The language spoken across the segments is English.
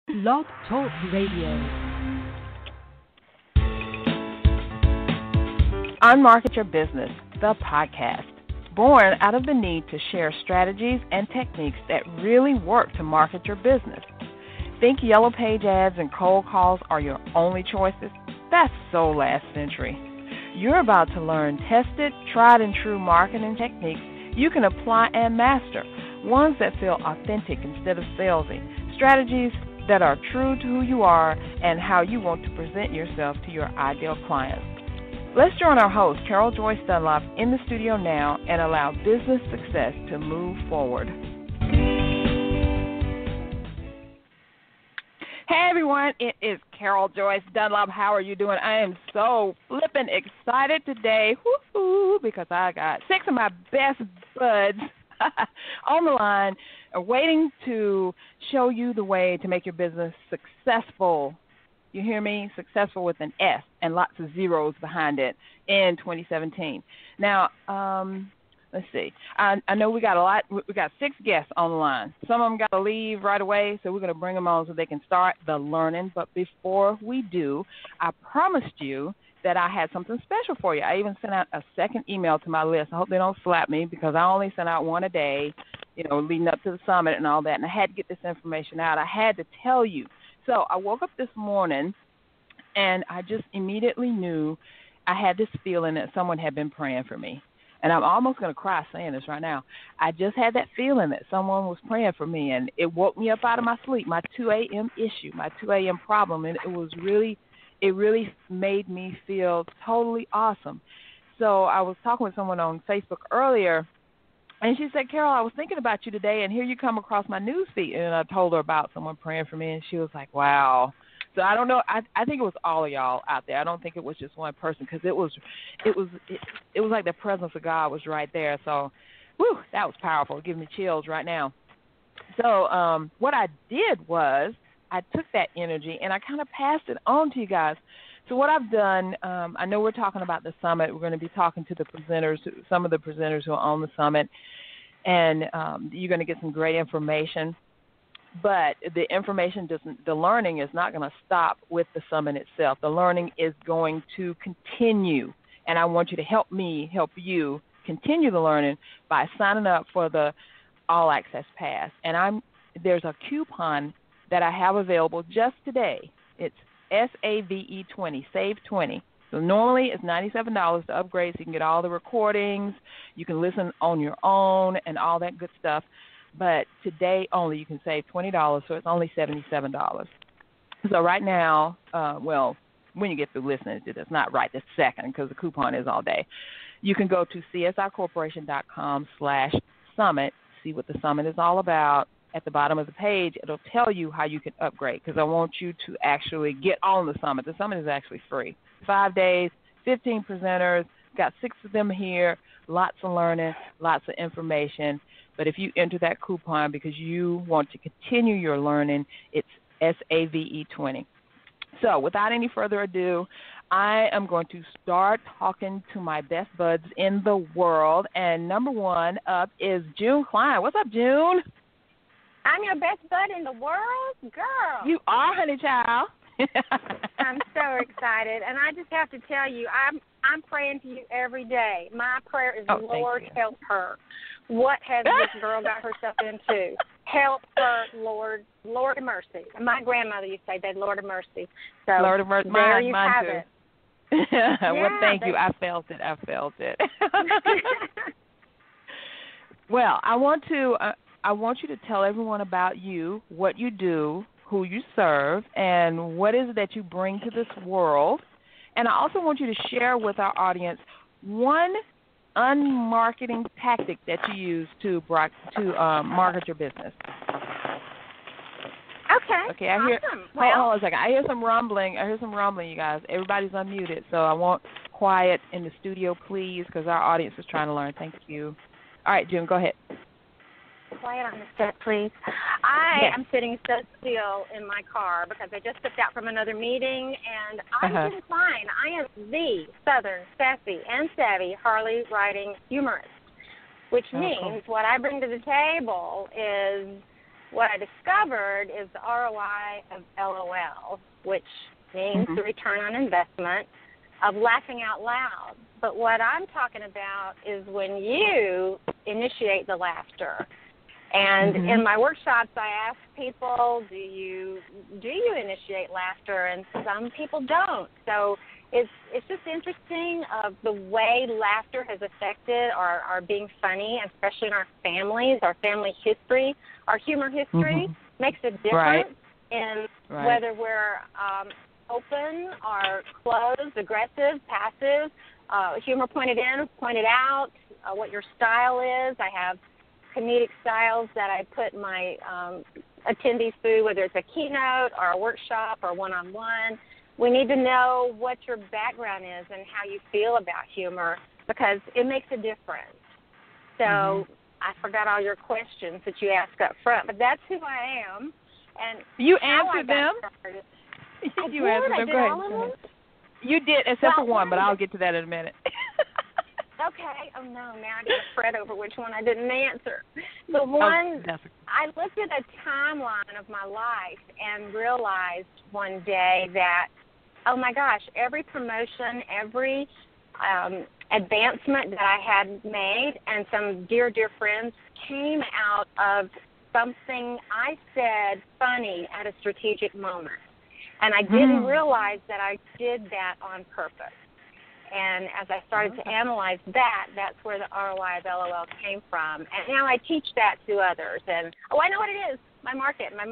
Blog Talk Radio. Unmarket Your Business, the podcast. Born out of the need to share strategies and techniques that really work to market your business. Think yellow page ads and cold calls are your only choices? That's so last century. You're about to learn tested, tried and true marketing techniques you can apply and master, ones that feel authentic instead of salesy, strategies that are true to who you are and how you want to present yourself to your ideal clients. Let's join our host, Carol Joyce Dunlop, in the studio now and allow business success to move forward. Hey, everyone. It is Carol Joyce Dunlop. How are you doing? I am so flippin' excited today because I got 6 of my best buds on the line waiting to show you the way to make your business successful. You hear me? Successful with an S and lots of zeros behind it in 2017. Now, let's see. I know we got a lot. We got 6 guests on the line. Some of them got to leave right away, so we're going to bring them on so they can start the learning. But before we do, I promised you that I had something special for you. I even sent out a second email to my list. I hope they don't slap me because I only sent out one a day, leading up to the summit and all that, and I had to get this information out. I had to tell you. So I woke up this morning, and I just immediately knew I had this feeling that someone had been praying for me. And I'm almost going to cry saying this right now. I just had that feeling that someone was praying for me, and it woke me up out of my sleep, my 2 a.m. issue, my 2 a.m. problem, and it really made me feel totally awesome. So I was talking with someone on Facebook earlier, and she said, Carol, I was thinking about you today, and here you come across my news feed. And I told her about someone praying for me, and she was like, wow. So I don't know. I think it was all of y'all out there. I don't think it was just one person because it was like the presence of God was right there. So, that was powerful. It gives me chills right now. So what I did was I took that energy and I kind of passed it on to you guys. So what I've done, I know we're talking about the summit. We're going to be talking to the presenters, some of the presenters who are on the summit, and you're going to get some great information. But the the learning is not going to stop with the summit itself. The learning is going to continue, and I want you to help you continue the learning by signing up for the All Access Pass. And there's a coupon that I have available just today. It's SAVE 20, Save 20. So normally it's $97 to upgrade so you can get all the recordings, you can listen on your own and all that good stuff. But today only you can save $20, so it's only $77. So right now, when you get through listening to this, not right this second because the coupon is all day, you can go to csicorporation.com/summit, see what the summit is all about. At the bottom of the page, it'll tell you how you can upgrade because I want you to actually get on the summit. The summit is actually free. 5 days, 15 presenters, got 6 of them here, lots of learning, lots of information. But if you enter that coupon because you want to continue your learning, it's SAVE 20. So without any further ado, I am going to start talking to my best buds in the world. And number one up is June Klein. What's up, June? I'm your best bud in the world? Girl. You are, honey child. I'm so excited. And I just have to tell you, I'm praying to you every day. My prayer is, Lord, help her. What has this girl got herself into? Help her, Lord. Lord of mercy. My grandmother used to say that, Lord of mercy. So Lord of mercy. There you mine have too. it. Well, thank you. I felt it. Well, I want you to tell everyone about you, what you do, who you serve, and what is it that you bring to this world. And I also want you to share with our audience one unmarketing tactic that you use to market your business. Okay. I hear. Awesome. Hold on a second. I hear some rumbling, you guys. Everybody's unmuted, so I want quiet in the studio, please, because our audience is trying to learn. Thank you. All right, June, go ahead. Quiet on the set, please. I am sitting so still in my car because I just stepped out from another meeting, and I'm doing fine. I am the Southern, sassy, and savvy Harley riding humorist, which means what I bring to the table is what I discovered is the ROI of LOL, which means the return on investment of laughing out loud. But what I'm talking about is when you initiate the laughter. And in my workshops, I ask people, do you initiate laughter? And some people don't. So it's just interesting of the way laughter has affected our being funny, especially in our families, our family history, our humor history makes a difference in whether we're open or closed, aggressive, passive, humor pointed in, pointed out, what your style is. I have comedic styles that I put my attendees through, whether it's a keynote or a workshop or one-on-one. We need to know what your background is and how you feel about humor because it makes a difference. So I forgot all your questions that you asked up front, but that's who I am. And you answered them. You answered them. Go ahead. You did, except for one, but I'll get to that in a minute. Okay. Oh, no, now I got to fret over which one I didn't answer. The one, I looked at a timeline of my life and realized one day that, oh, my gosh, every promotion, every advancement that I had made and some dear, dear friends came out of something I said funny at a strategic moment. And I didn't realize that I did that on purpose. And as I started to analyze that, that's where the ROI of LOL came from. And now I teach that to others. And, I know what it is. My market, my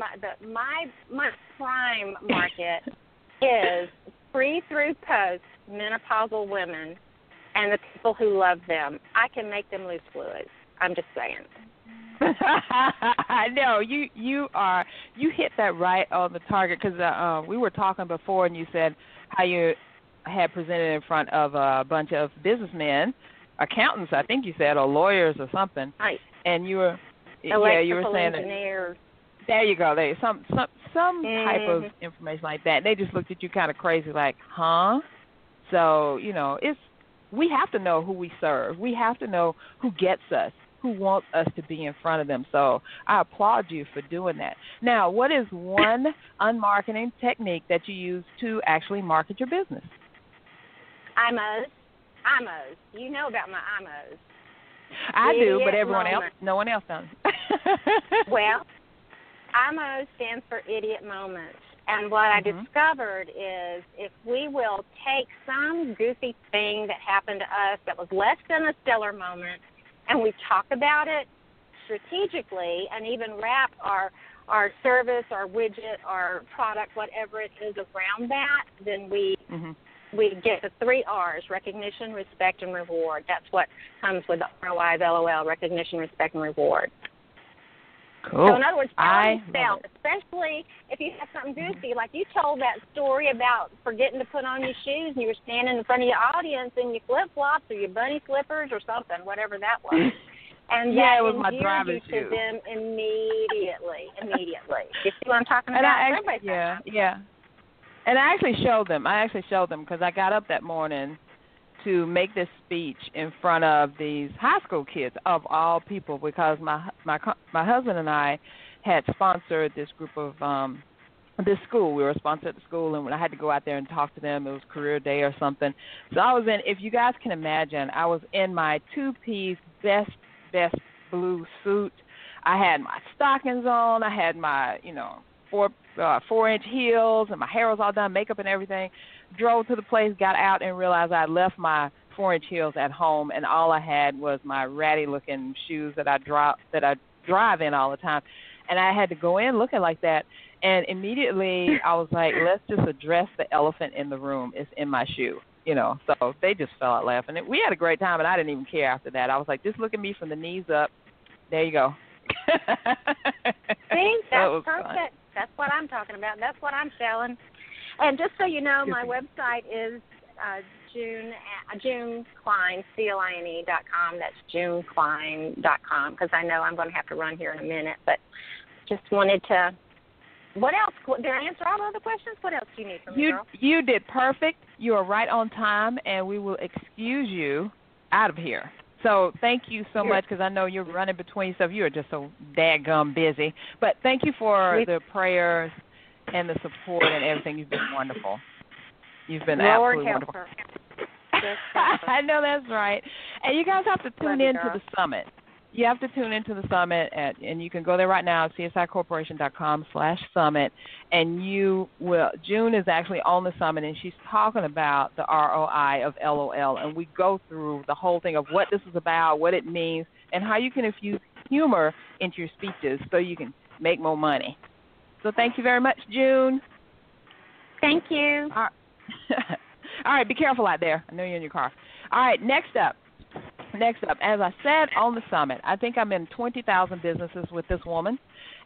prime market is free through post menopausal women and the people who love them. I can make them lose fluids. I'm just saying. No, you hit that right on the target because we were talking before and you said how you had presented in front of a bunch of businessmen, accountants, I think you said, or lawyers or something. Right. And you were saying engineers. There you go. There some type of information like that. They just looked at you kind of crazy, like, huh? So we have to know who we serve. We have to know who gets us, who wants us to be in front of them. So I applaud you for doing that. Now, what is one unmarketing technique that you use to actually market your business? IMOs. You know about my IMOs. I do, but no one else does. Well, IMO stands for idiot moments. And what I discovered is if we will take some goofy thing that happened to us that was less than a stellar moment and we talk about it strategically and even wrap our service, our widget, our product, whatever it is around that, then we get the 3 R's, recognition, respect, and reward. That's what comes with the ROI of LOL, recognition, respect, and reward. Cool. So in other words, sell, especially if you have something goofy. Like you told that story about forgetting to put on your shoes and you were standing in front of your audience in your flip-flops or your bunny slippers or something, whatever that was. And yeah, that it was my driver's shoe. To them immediately. You see what I'm talking about? Yeah. And I actually showed them. Because I got up that morning to make this speech in front of these high school kids, of all people, because my husband and I had sponsored this group of this school. We were sponsored at the school, and when I had to go out there and talk to them, it was career day or something. So I was in, if you guys can imagine, I was in my 2-piece best blue suit. I had my stockings on. I had my 4-inch heels, and my hair was all done, makeup and everything. Drove to the place, got out, and realized I left my 4-inch heels at home, and all I had was my ratty-looking shoes that I drive in all the time. And I had to go in looking like that. And immediately I was like, let's just address the elephant in the room. It's in my shoe. So they just fell out laughing. And we had a great time, and I didn't even care after that. I was like, just look at me from the knees up. There you go. See, that's perfect. Fun. That's what I'm talking about. That's what I'm selling. And just so you know, my website is JuneKlein.com. That's JuneKlein.com, because I know I'm going to have to run here in a minute. But just wanted to, what else? Did I answer all the questions? What else do you need from me, girl? You did perfect. You are right on time, and we will excuse you out of here. So thank you so much, because I know you're running between stuff. You are just so daggum busy. But thank you for the prayers and the support and everything. You've been wonderful. You've been absolutely wonderful. I know that's right. And you guys have to tune in to the summit. You have to tune into the summit, and you can go there right now, csicorporation.com/summit, and you will. June is actually on the summit, and she's talking about the ROI of LOL, and we go through the whole thing of what this is about, what it means, and how you can infuse humor into your speeches so you can make more money. So thank you very much, June. Thank you. All right, be careful out there. I know you're in your car. All right, next up, as I said on the summit, I think I'm in 20,000 businesses with this woman,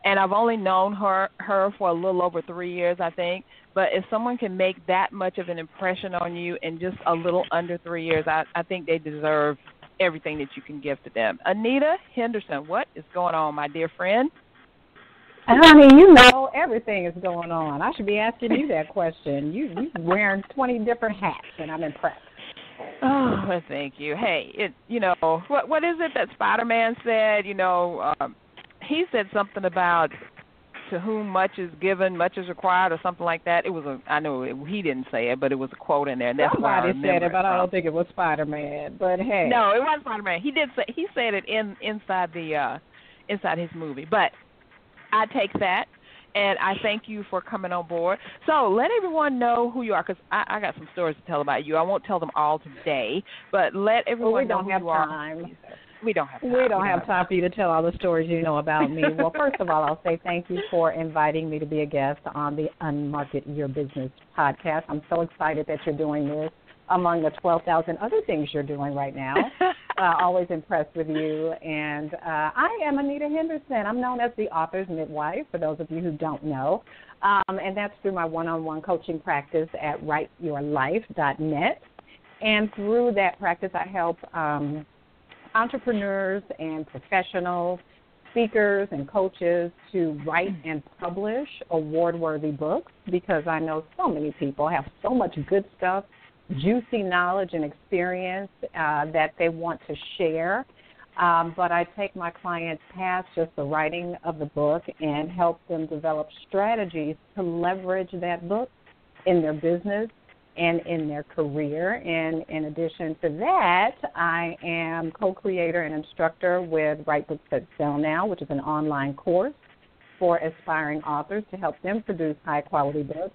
and I've only known her for a little over 3 years, I think. But if someone can make that much of an impression on you in just a little under 3 years, I think they deserve everything that you can give to them. Anita Henderson, what is going on, my dear friend? Honey, you know everything is going on. I should be asking you that question. You're wearing 20 different hats, and I'm impressed. Oh, well, thank you. Hey, what is it that Spider-Man said? He said something about to whom much is given, much is required, or something like that. I know he didn't say it, but it was a quote in there. And that's why I remember said it, but I don't think it was Spider-Man. But hey, no, it wasn't Spider-Man. He said it inside his movie. But I take that. And I thank you for coming on board. So let everyone know who you are, because I got some stories to tell about you. I won't tell them all today, but let everyone know who you are. We don't have time. We don't have time for you to tell all the stories you know about me. Well, first of all, I'll say thank you for inviting me to be a guest on the Unmarket Your Business podcast. I'm so excited that you're doing this among the 12,000 other things you're doing right now. Always impressed with you. And I am Anita Henderson. I'm known as the author's midwife, for those of you who don't know. And that's through my one-on-one coaching practice at writeyourlife.net. And through that practice, I help entrepreneurs and professionals, speakers and coaches to write and publish award-worthy books, because I know so many people have so much good stuff, juicy knowledge and experience that they want to share. But I take my clients past just the writing of the book and help them develop strategies to leverage that book in their business and in their career. And in addition to that, I am co-creator and instructor with Write Books That Sell Now, which is an online course for aspiring authors to help them produce high-quality books.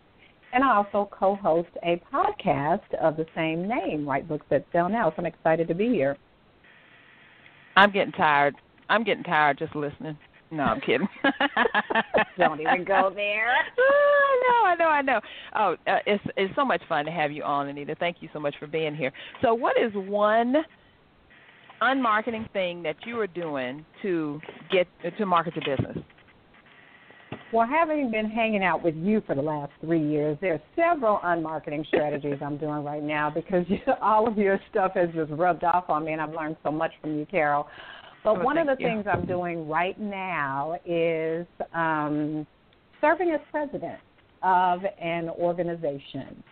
And I also co-host a podcast of the same name, Write Books That Sell Now. So I'm excited to be here. I'm getting tired. Just listening. No, I'm kidding. Don't even go there. I know. Oh, it's so much fun to have you on, Anita. Thank you so much for being here. So what is one unmarketing thing that you are doing to market your business? Well, having been hanging out with you for the last 3 years, there are several unmarketing strategies I'm doing right now, because all of your stuff has just rubbed off on me, and I've learned so much from you, Carol. But one of the things I'm doing right now is serving as president of an organization.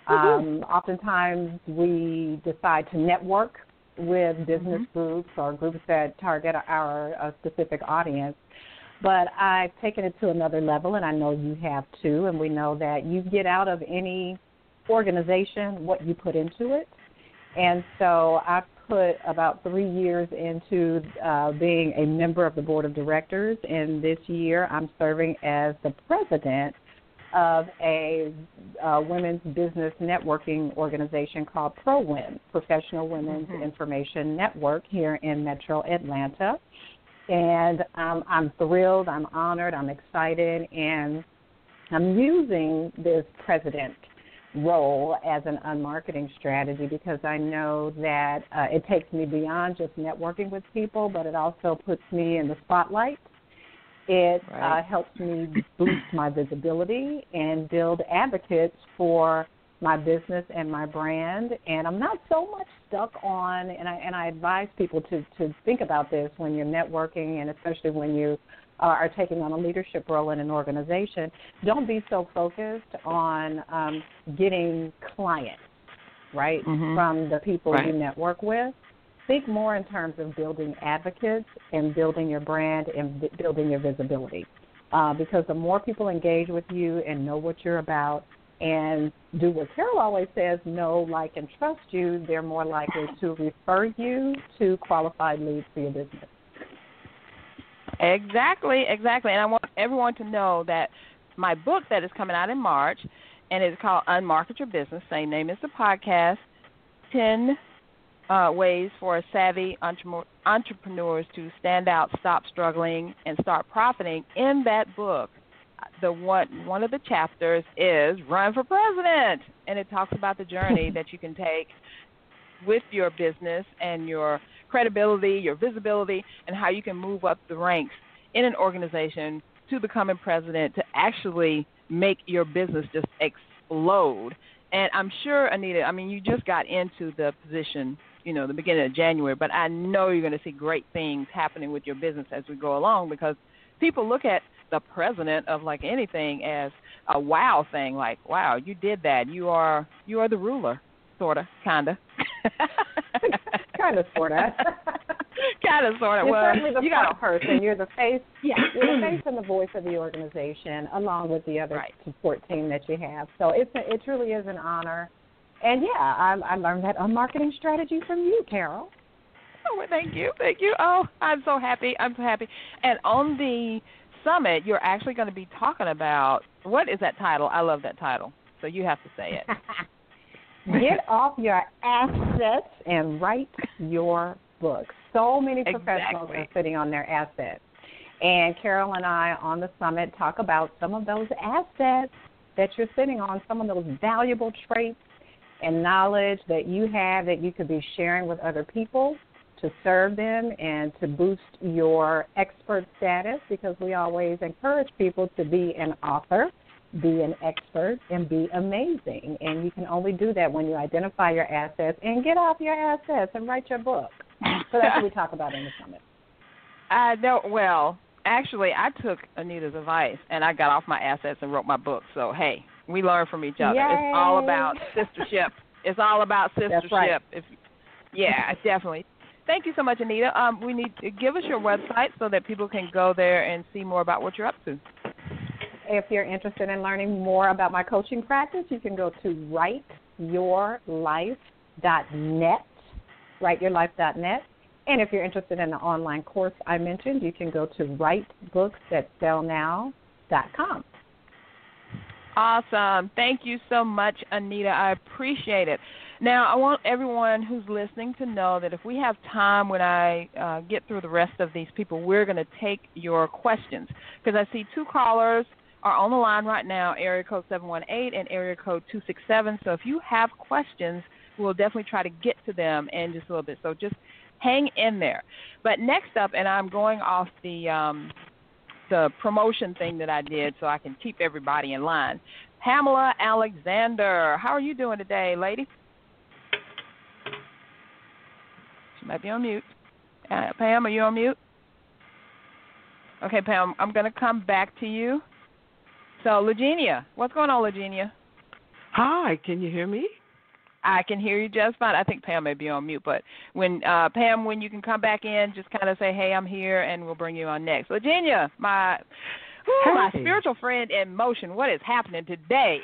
Oftentimes we decide to network with business groups or groups that target our specific audience. But I've taken it to another level, and I know you have too, and we know that you get out of any organization what you put into it. And so I've put about 3 years into being a member of the board of directors, and this year I'm serving as the president of a women's business networking organization called ProWin, Professional Women's Information Network, here in Metro Atlanta. And I'm thrilled, I'm honored, I'm excited, and I'm using this president role as an unmarketing strategy, because I know that it takes me beyond just networking with people, but it also puts me in the spotlight. It helps me boost my visibility and build advocates for my business and my brand. And I'm not so much stuck on, and I advise people to think about this when you're networking, and especially when you are taking on a leadership role in an organization. Don't be so focused on getting clients, from the people you network with. think more in terms of building advocates and building your brand and building your visibility. Because the more people engage with you and know what you're about and do what Carol always says, know, like, and trust you, they're more likely to refer you to qualified leads for your business. Exactly. And I want everyone to know that my book that is coming out in March, and it's called Unmarket Your Business, same name as the podcast, 10 ways for savvy entrepreneurs to stand out, stop struggling, and start profiting. In that book, one of the chapters is Run for President, and it talks about the journey that you can take with your business and your credibility, your visibility, and how you can move up the ranks in an organization to becoming president to actually make your business just explode. And I'm sure, Anita, I mean, you just got into the position, the beginning of January, but I know you're going to see great things happening with your business as we go along, because people look at the president of like anything as a wow thing, like, wow, you did that. You are the ruler, sort of, kind of. Kind of, sort of. Kind of, sort of. You're well, certainly the you front person. You're the face. Yeah. You're the face and the voice of the organization, along with the other support team that you have. So it truly is an honor. And I learned that marketing strategy from you, Carol. Oh, well, thank you. Oh, I'm so happy. And on the summit, you're actually going to be talking about, what is that title? I love that title. So you have to say it. Get off your assets and write your book. So many professionals are sitting on their assets. And Carol and I on the summit talk about some of those assets that you're sitting on, some of those valuable traits and knowledge that you have that you could be sharing with other people to serve them and to boost your expert status, because we always encourage people to be an author, be an expert, and be amazing. And you can only do that when you identify your assets and get off your assets and write your book. So that's what we talk about in the summit. I know. Well, actually, I took Anita's advice, and I got off my assets and wrote my book. So, hey, we learn from each other. Yay. It's all about sistership. It's all about sistership. That's right. Yeah, definitely. Thank you so much, Anita. We need to give us your website so that people can go there and see more about what you're up to. If you're interested in learning more about my coaching practice, you can go to writeyourlife.net, writeyourlife.net. And if you're interested in the online course I mentioned, you can go to writebooks.sellnow.com. Awesome. Thank you so much, Anita. I appreciate it. Now, I want everyone who's listening to know that if we have time when I get through the rest of these people, we're going to take your questions, because I see two callers are on the line right now, area code 718 and area code 267. So if you have questions, we'll definitely try to get to them in just a little bit. So just hang in there. But next up, and I'm going off the promotion thing that I did so I can keep everybody in line, Pamela Alexander. How are you doing today, lady? She might be on mute. Pam, are you on mute? Okay, Pam, I'm going to come back to you. So, Legenia, what's going on, Legenia? Hi, can you hear me? I can hear you just fine. I think Pam may be on mute, but when Pam, when you can come back in, just kind of say, hey, I'm here, and we'll bring you on next. Legenia, my spiritual friend in motion, what is happening today?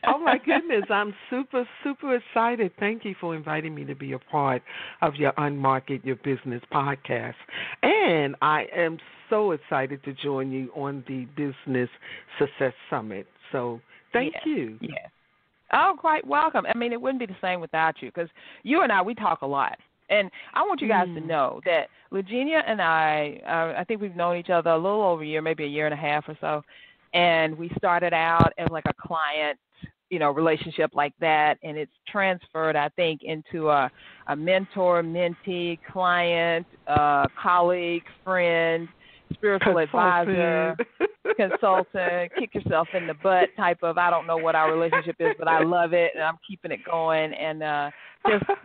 Oh, my goodness. I'm super, super excited. Thank you for inviting me to be a part of your Unmarket Your Business podcast. And I am so excited to join you on the Business Success Summit. So thank you. Yes. Oh, quite welcome. I mean, it wouldn't be the same without you, because you and I, we talk a lot. And I want you guys to know that Legenia and I think we've known each other a little over a year, maybe a year and a half or so. And we started out as like a client, relationship like that. And it's transferred, I think, into a mentor, mentee, client, colleague, friend, spiritual advisor, consultant, kick yourself in the butt type of, I don't know what our relationship is, but I love it, and I'm keeping it going, and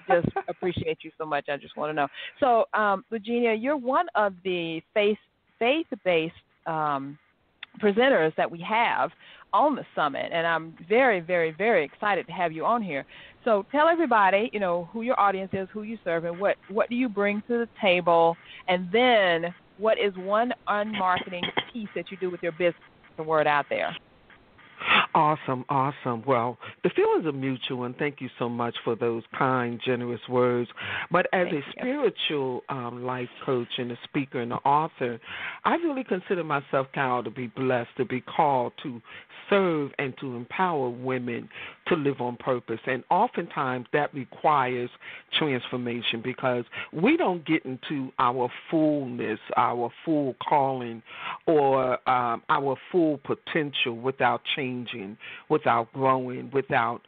just appreciate you so much. I just want to know. So, Virginia, you're one of the faith-based presenters that we have on the summit, and I'm very, very, very excited to have you on here. So tell everybody, who your audience is, who you serve, and what do you bring to the table, and then what is one unmarketing piece that you do with your business, the word out there. Awesome. Well, the feelings are mutual, and thank you so much for those kind, generous words. But as a spiritual life coach and a speaker and an author, I really consider myself, Carol, to be blessed, to be called to serve and to empower women to live on purpose. And oftentimes that requires transformation because we don't get into our fullness, our full calling, or our full potential without changing, without growing, without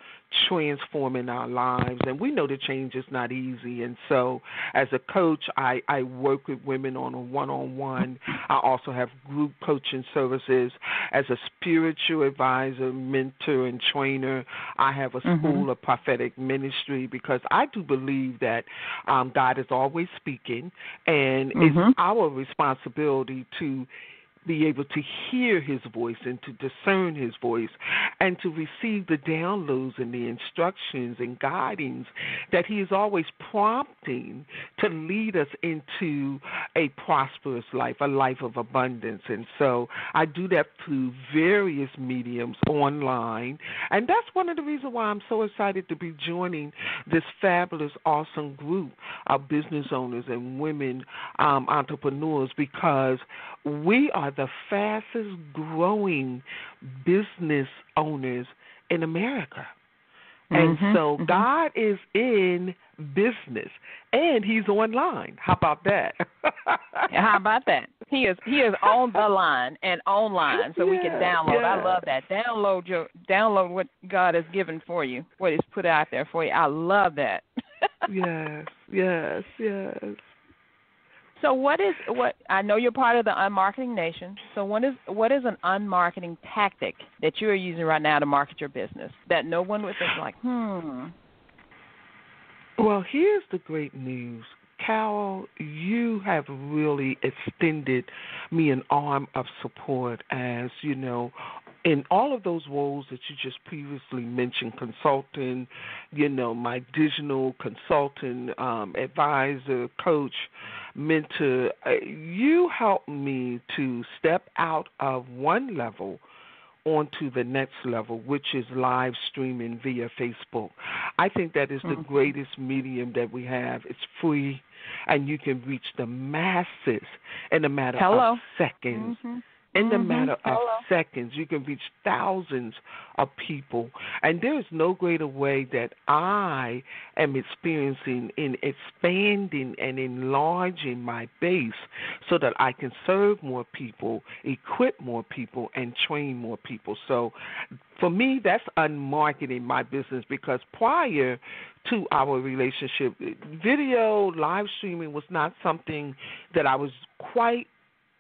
transforming our lives. And we know the change is not easy. And so as a coach, I work with women on a one-on-one. I also have group coaching services. As a spiritual advisor, mentor, and trainer, I have a school of prophetic ministry because I do believe that God is always speaking, and it's our responsibility to be able to hear his voice and to discern his voice and to receive the downloads and the instructions and guidings that he is always prompting to lead us into a prosperous life, a life of abundance. And so I do that through various mediums online, and that's one of the reasons why I'm so excited to be joining this fabulous, awesome group of business owners and women entrepreneurs, because we are the fastest growing business owners in America. And so God is in business, and he's online. How about that? How about that? He is on the line and online, so we can download. I love that. Download what God has given for you, what he's put out there for you. I love that. Yes. So what I know you're part of the Unmarketing Nation. So what is an unmarketing tactic that you are using right now to market your business that no one would think like, Well, here's the great news. Carol, you have really extended me an arm of support, as you know, in all of those roles that you just previously mentioned, consultant, my digital consultant, advisor, coach, mentor. You helped me to step out of one level onto the next level, which is live streaming via Facebook. I think that is the greatest medium that we have. It's free, and you can reach the masses in a matter of seconds. In the matter of seconds, you can reach thousands of people. And there is no greater way that I am experiencing in expanding and enlarging my base so that I can serve more people, equip more people, and train more people. So for me, that's unmarketing my business, because prior to our relationship, video, live streaming was not something that I was quite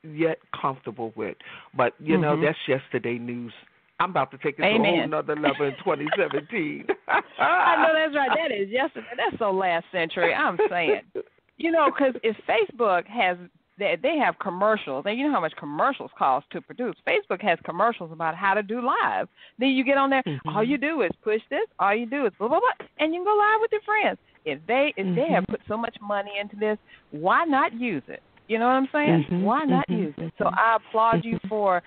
yet comfortable with. But, that's yesterday news. I'm about to take it to a whole nother level in 2017. I know that's right. That is yesterday. That's so last century. I'm saying. Because if Facebook has, they have commercials, and you know how much commercials cost to produce. Facebook has commercials about how to do live. Then you get on there, all you do is push this, all you do is blah, blah, blah, and you can go live with your friends. If they have put so much money into this, why not use it? You know what I'm saying? Why not use it? So I applaud you for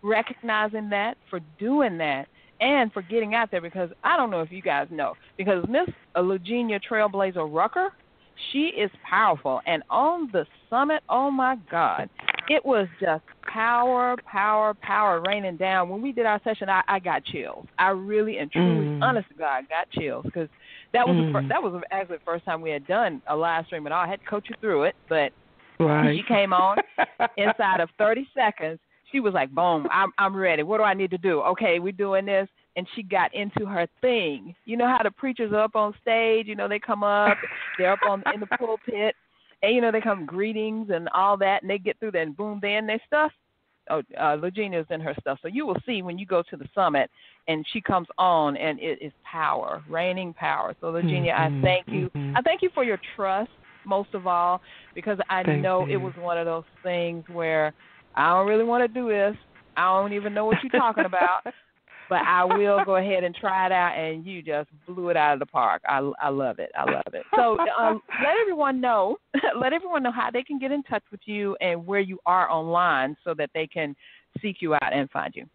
recognizing that, for doing that, and for getting out there, because I don't know if you guys know, because Miss Eugenia Trailblazer Rucker, she is powerful. And on the summit, oh, my God, it was just power raining down. When we did our session, I got chills. I really and truly, honest to God, got chills, because that was actually the first time we had done a live stream at all. I had to coach you through it, but she came on inside of 30 seconds. She was like, boom, I'm ready. What do I need to do? Okay, we're doing this. And she got into her thing. You know how the preachers are up on stage, they come up, they're up in the pulpit, and, they come greetings and all that, and they get through that, and boom, they in their stuff. Eugenia's in her stuff. So you will see when you go to the summit, and she comes on, and it is power, raining power. So, Eugenia, I thank you. I thank you for your trust, most of all, because I know it was one of those things where I don't really want to do this. I don't even know what you're talking about. but I will go ahead and try it out, and you just blew it out of the park. I love it. I love it. So let everyone know how they can get in touch with you and where you are online so that they can seek you out and find you.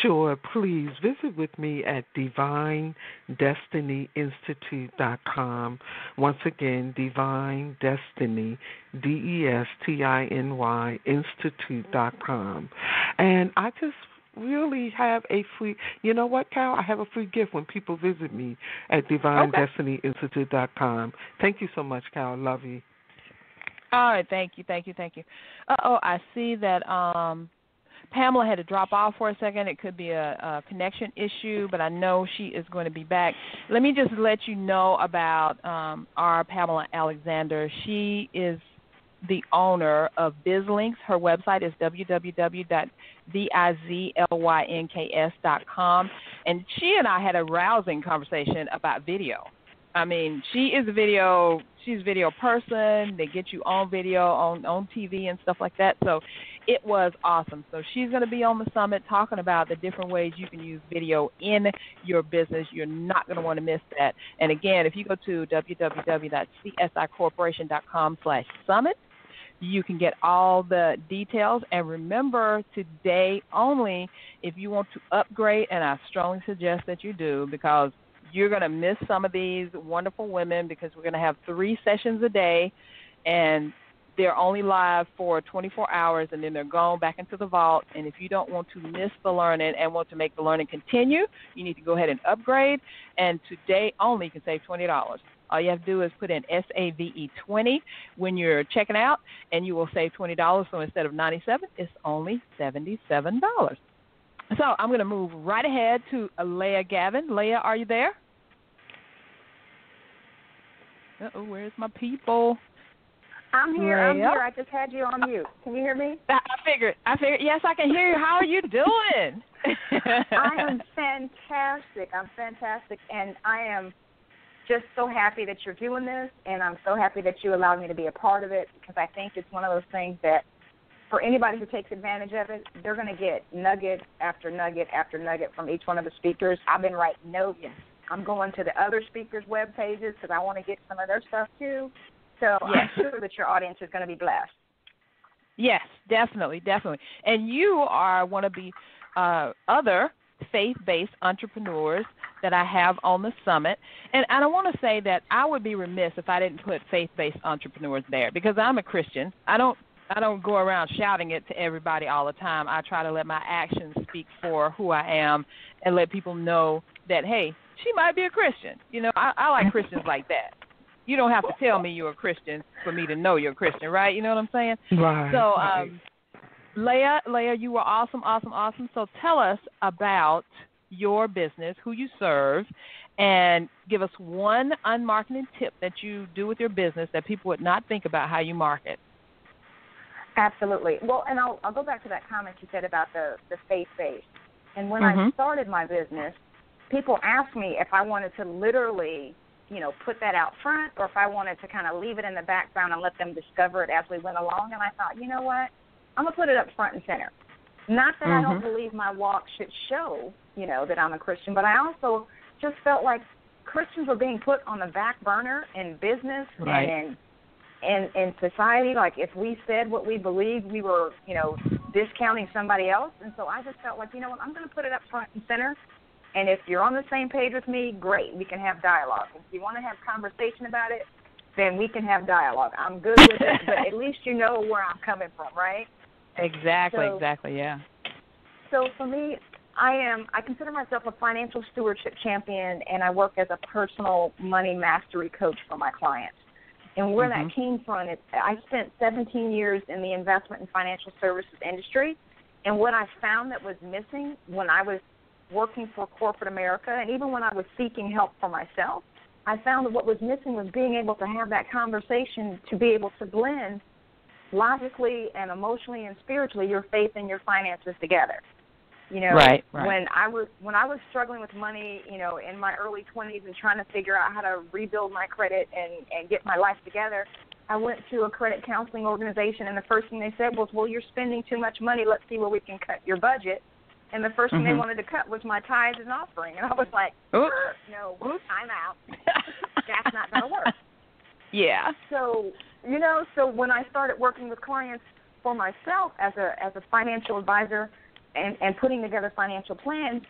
Sure, please visit with me at DivineDestinyInstitute.com. Once again, Divine Destiny, DESTINY Institute.com. And I just really have a free, you know what, Cal? I have a free gift when people visit me at DivineDestinyInstitute.com. Thank you so much, Cal. Love you. All right, thank you. I see that Pamela had to drop off for a second. It could be a connection issue, but I know she is going to be back. Let me just let you know about our Pamela Alexander. She is the owner of BizLinks. Her website is www.bizlynks.com. And she and I had a rousing conversation about video. I mean, she's a video person. They get you on video, on TV and stuff like that. So it was awesome. So she's going to be on the summit talking about the different ways you can use video in your business. You're not going to want to miss that. And again, if you go to www.csicorporation.com/summit, you can get all the details. And remember, today only, if you want to upgrade, and I strongly suggest that you do, because you're going to miss some of these wonderful women, because we're going to have 3 sessions a day, and they're only live for 24 hours, and then they're gone back into the vault. And if you don't want to miss the learning and want to make the learning continue, you need to go ahead and upgrade. And today only, you can save $20. All you have to do is put in SAVE20 when you're checking out, and you will save $20. So instead of $97, it's only $77. So I'm going to move right ahead to Leah Gavin. Leah, are you there? Uh-oh, where's my people? I'm here. Leah? I just had you on mute. Can you hear me? I figured. Yes, I can hear you. How are you doing? I am fantastic. And I am just so happy that you're doing this, and I'm so happy that you allowed me to be a part of it, because I think it's one of those things that for anybody who takes advantage of it, they're going to get nugget after nugget after nugget from each one of the speakers. I've been writing notes. Yes. I'm going to the other speakers' web pages because I want to get some of their stuff too. So yes. I'm sure that your audience is going to be blessed. Yes, definitely. And you are one of the other faith-based entrepreneurs that I have on the summit. And I want to say that I would be remiss if I didn't put faith-based entrepreneurs there, because I'm a Christian. I don't go around shouting it to everybody all the time. I try to let my actions speak for who I am and let people know that, hey, she might be a Christian. You know, I like Christians like that. You don't have to tell me you're a Christian for me to know you're a Christian, right? You know what I'm saying? Right. So, Leah, you were awesome. So tell us about your business, who you serve, and give us one unmarketing tip that you do with your business that people would not think about how you market. Absolutely. Well, and I'll go back to that comment you said about the faith-based. And when I started my business, people asked me if I wanted to literally, put that out front, or if I wanted to kind of leave it in the background and let them discover it as we went along. And I thought, you know what? I'm going to put it up front and center. Not that I don't believe my walk should show, that I'm a Christian, but I also just felt like Christians were being put on the back burner in business and in society. Like if we said what we believed, we were, discounting somebody else. And so I just felt like, you know what, I'm going to put it up front and center. And if you're on the same page with me, great, we can have dialogue. If you want to have conversation about it, then we can have dialogue. I'm good with it, but at least you know where I'm coming from, right? Exactly, yeah. So for me, I consider myself a financial stewardship champion, and I work as a personal money mastery coach for my clients. And where that came from, I spent 17 years in the investment and financial services industry, and what I found that was missing when I was working for corporate America, and even when I was seeking help for myself, I found that what was missing was being able to have that conversation, to be able to blend logically and emotionally and spiritually your faith and your finances together. Right. When I was struggling with money, in my early 20s and trying to figure out how to rebuild my credit and get my life together, I went to a credit counseling organization, and the first thing they said was, well, you're spending too much money. Let's see where we can cut your budget. And the first thing they wanted to cut was my tithes and offering. And I was like, no, time out. That's not going to work. Yeah. So, so when I started working with clients for myself as a financial advisor and putting together financial plans,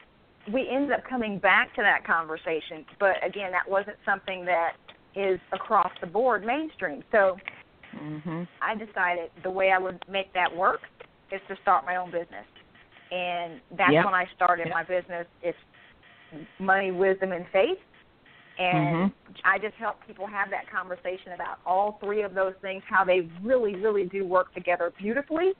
we ended up coming back to that conversation. But, again, that wasn't something that is across the board mainstream. So I decided the way I would make that work is to start my own business. And that's when I started my business. It's Money, Wisdom, and Faith. And I just help people have that conversation about all three of those things, how they really, really do work together beautifully.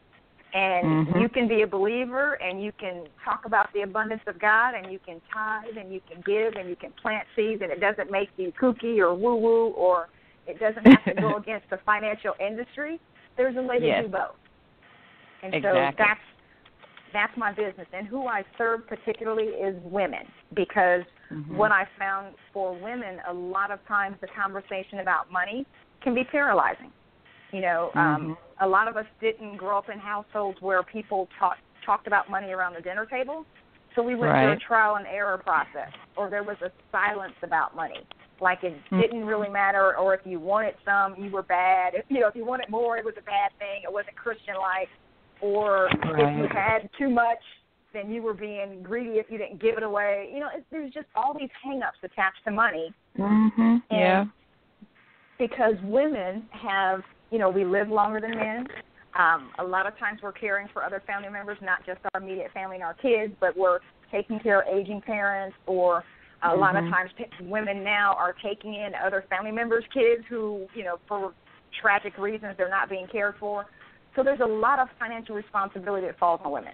And you can be a believer, and you can talk about the abundance of God, and you can tithe, and you can give, and you can plant seeds, and it doesn't make you kooky or woo-woo, or it doesn't have to go against the financial industry. There's a way to do both. And so that's my business. And who I serve particularly is women, because what I found for women, a lot of times the conversation about money can be paralyzing. A lot of us didn't grow up in households where people talked about money around the dinner table, so we went through a trial and error process, or there was a silence about money. Like it didn't really matter, or if you wanted some, you were bad. If you wanted more, it was a bad thing. It wasn't Christian-like. Or if you had too much, then you were being greedy if you didn't give it away. There's just all these hang-ups attached to money. And because women have, we live longer than men. A lot of times we're caring for other family members, not just our immediate family and our kids, but we're taking care of aging parents, or a lot of times women now are taking in other family members' kids who, for tragic reasons, they're not being cared for. So there's a lot of financial responsibility that falls on women.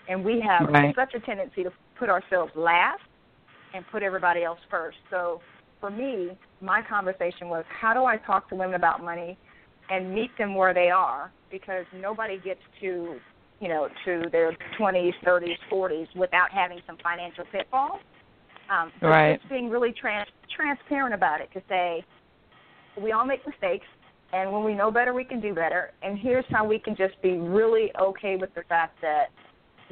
And we have such a tendency to put ourselves last and put everybody else first. So for me, my conversation was, how do I talk to women about money and meet them where they are? Because nobody gets to their 20s, 30s, 40s without having some financial pitfalls. So just being really transparent about it, to say we all make mistakes. And when we know better, we can do better. And here's how we can just be really okay with the fact that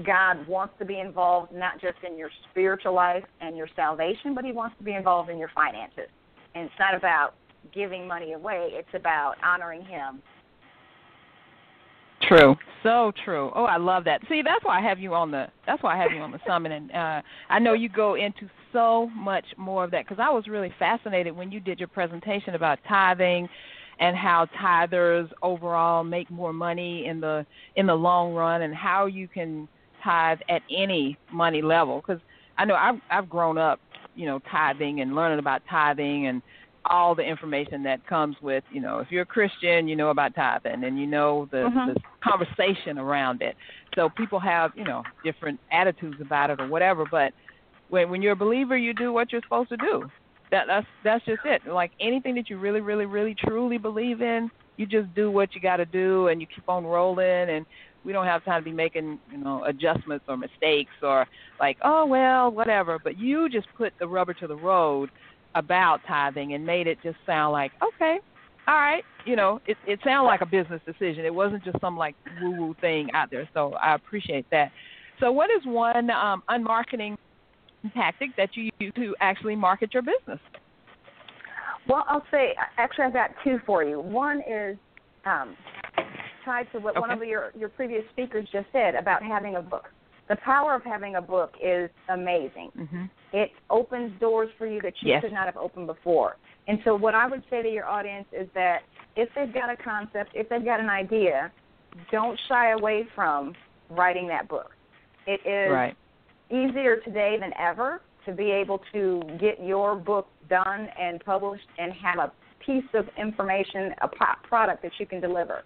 God wants to be involved not just in your spiritual life and your salvation, but he wants to be involved in your finances. And it's not about giving money away. It's about honoring him. True. So true. Oh, I love that. See, that's why I have you on the summit, and I know you go into so much more of that, because I was really fascinated when you did your presentation about tithing and how tithers overall make more money in the long run, and how you can tithe at any money level. Because I know I've grown up, tithing and learning about tithing and all the information that comes with, if you're a Christian, you know about tithing, and the conversation around it. So people have, different attitudes about it or whatever, but when you're a believer, you do what you're supposed to do. That's just it. Like anything that you really, really, really, truly believe in, you just do what you got to do, and you keep on rolling. And we don't have time to be making, adjustments or mistakes or like, oh well, whatever. But you just put the rubber to the road about tithing and made it just sound like, okay, all right. It sounded like a business decision. It wasn't just some like woo-woo thing out there. So I appreciate that. So what is one unmarketing tactic that you use to actually market your business? Well, I'll say, actually, I've got two for you. One is tied to what one of your previous speakers just said about having a book. The power of having a book is amazing. It opens doors for you that you could not have opened before. And so what I would say to your audience is that if they've got a concept, if they've got an idea, don't shy away from writing that book. It is easier today than ever to be able to get your book done and published and have a piece of information, a product that you can deliver.